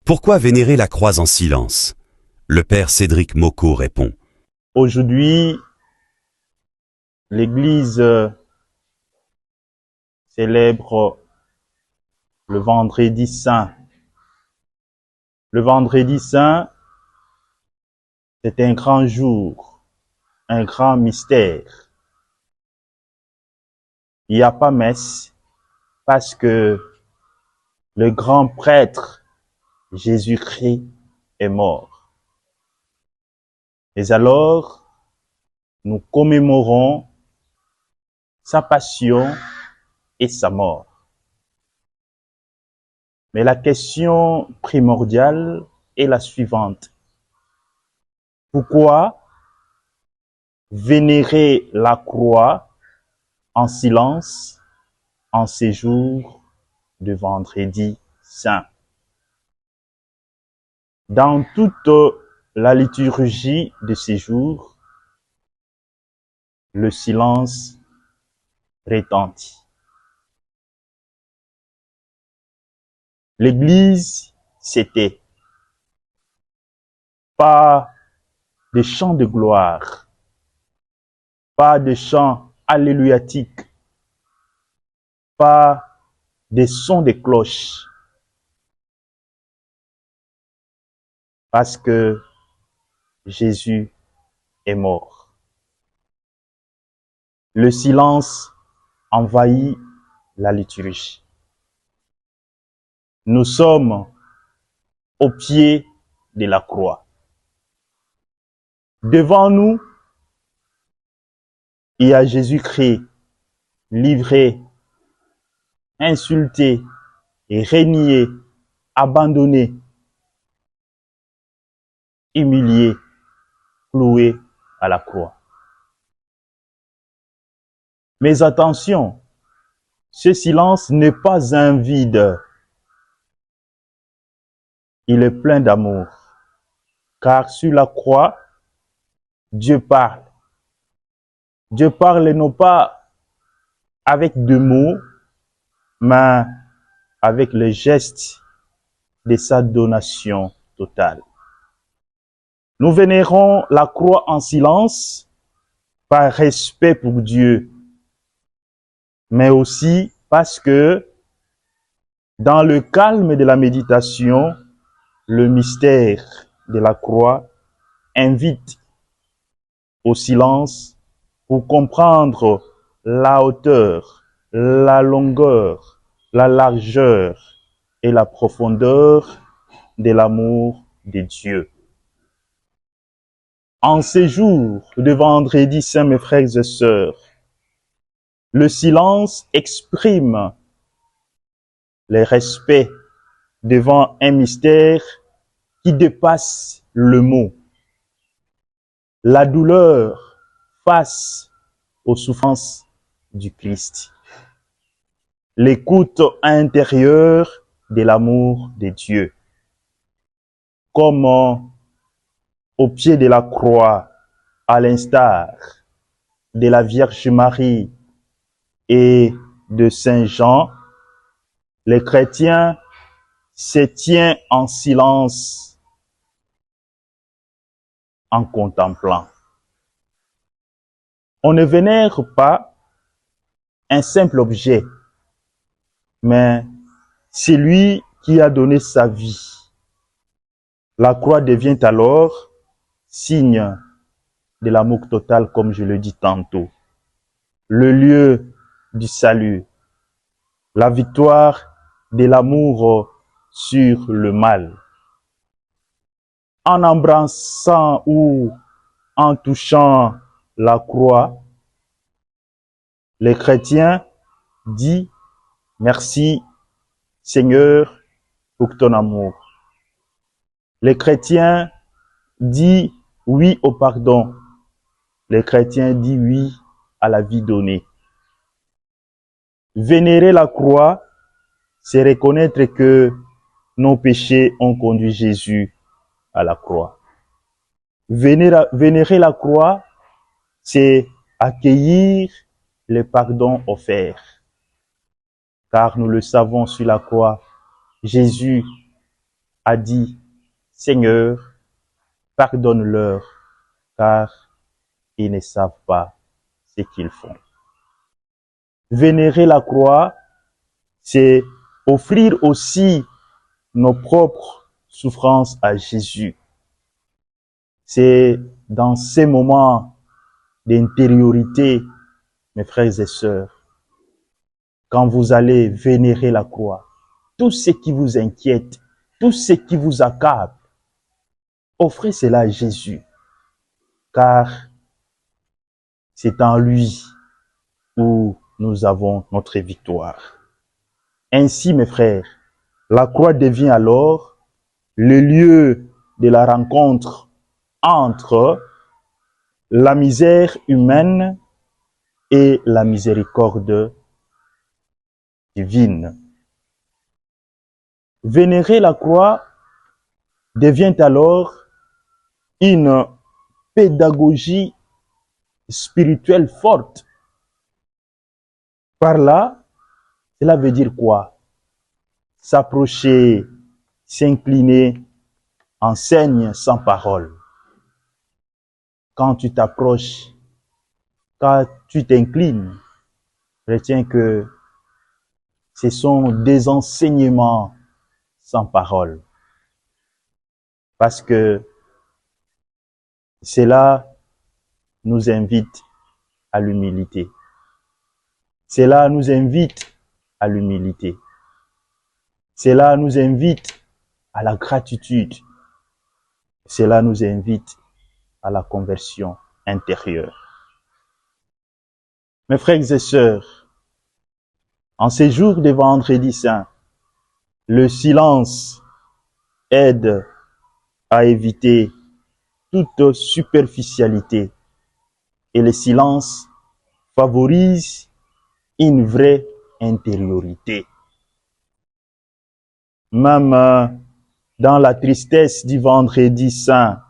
Pourquoi vénérer la croix en silence? Le père Cédric Mocco répond. Aujourd'hui, l'Église célèbre le Vendredi Saint. Le Vendredi Saint, c'est un grand jour, un grand mystère. Il n'y a pas messe parce que le grand prêtre Jésus-Christ est mort. Et alors, nous commémorons sa passion et sa mort. Mais la question primordiale est la suivante. Pourquoi vénérer la croix en silence en ces jours de Vendredi Saint? Dans toute la liturgie de ces jours, le silence retentit. L'Église, c'était pas des chants de gloire, pas de chants alléluiatiques, pas des sons de cloches, parce que Jésus est mort. Le silence envahit la liturgie. Nous sommes au pied de la croix. Devant nous, il y a Jésus-Christ livré, insulté et renié, abandonné, humilié, cloué à la croix. Mais attention, ce silence n'est pas un vide. Il est plein d'amour. Car sur la croix, Dieu parle. Dieu parle non pas avec deux mots, mais avec le geste de sa donation totale. Nous vénérons la croix en silence par respect pour Dieu, mais aussi parce que dans le calme de la méditation, le mystère de la croix invite au silence pour comprendre la hauteur, la longueur, la largeur et la profondeur de l'amour de Dieu. En ces jours de Vendredi Saint, mes frères et sœurs, le silence exprime le respect devant un mystère qui dépasse le mot. La douleur face aux souffrances du Christ. L'écoute intérieure de l'amour de Dieu. Comme au pied de la croix, à l'instar de la Vierge Marie et de Saint Jean, les chrétiens se tiennent en silence en contemplant. On ne vénère pas un simple objet, mais c'est lui qui a donné sa vie. La croix devient alors signe de l'amour total, comme je le dis tantôt. Le lieu du salut, la victoire de l'amour sur le mal. En embrassant ou en touchant la croix, les chrétiens disent merci Seigneur pour ton amour. Les chrétiens disent oui au pardon. Les chrétiens disent oui à la vie donnée. Vénérer la croix, c'est reconnaître que nos péchés ont conduit Jésus à la croix. Vénérer la croix, c'est accueillir le pardon offert. Car nous le savons sur la croix, Jésus a dit, Seigneur, pardonne-leur, car ils ne savent pas ce qu'ils font. Vénérer la croix, c'est offrir aussi nos propres souffrances à Jésus. C'est dans ces moments d'intériorité, mes frères et sœurs, quand vous allez vénérer la croix, tout ce qui vous inquiète, tout ce qui vous accable, offrez cela à Jésus, car c'est en lui où nous avons notre victoire. Ainsi, mes frères, la croix devient alors le lieu de la rencontre entre la misère humaine et la miséricorde divine. Vénérer la croix devient alors une pédagogie spirituelle forte. Par là, cela veut dire quoi? S'approcher, s'incliner, enseigne sans parole. Quand tu t'approches, quand tu t'inclines, retiens que ce sont des enseignements sans parole. Parce que cela nous invite à l'humilité. Cela nous invite à l'humilité. Cela nous invite à la gratitude. Cela nous invite à la conversion intérieure. Mes frères et sœurs, en ces jours de vendredi saint, le silence aide à éviter toute superficialité et le silence favorise une vraie intériorité. Même dans la tristesse du vendredi saint,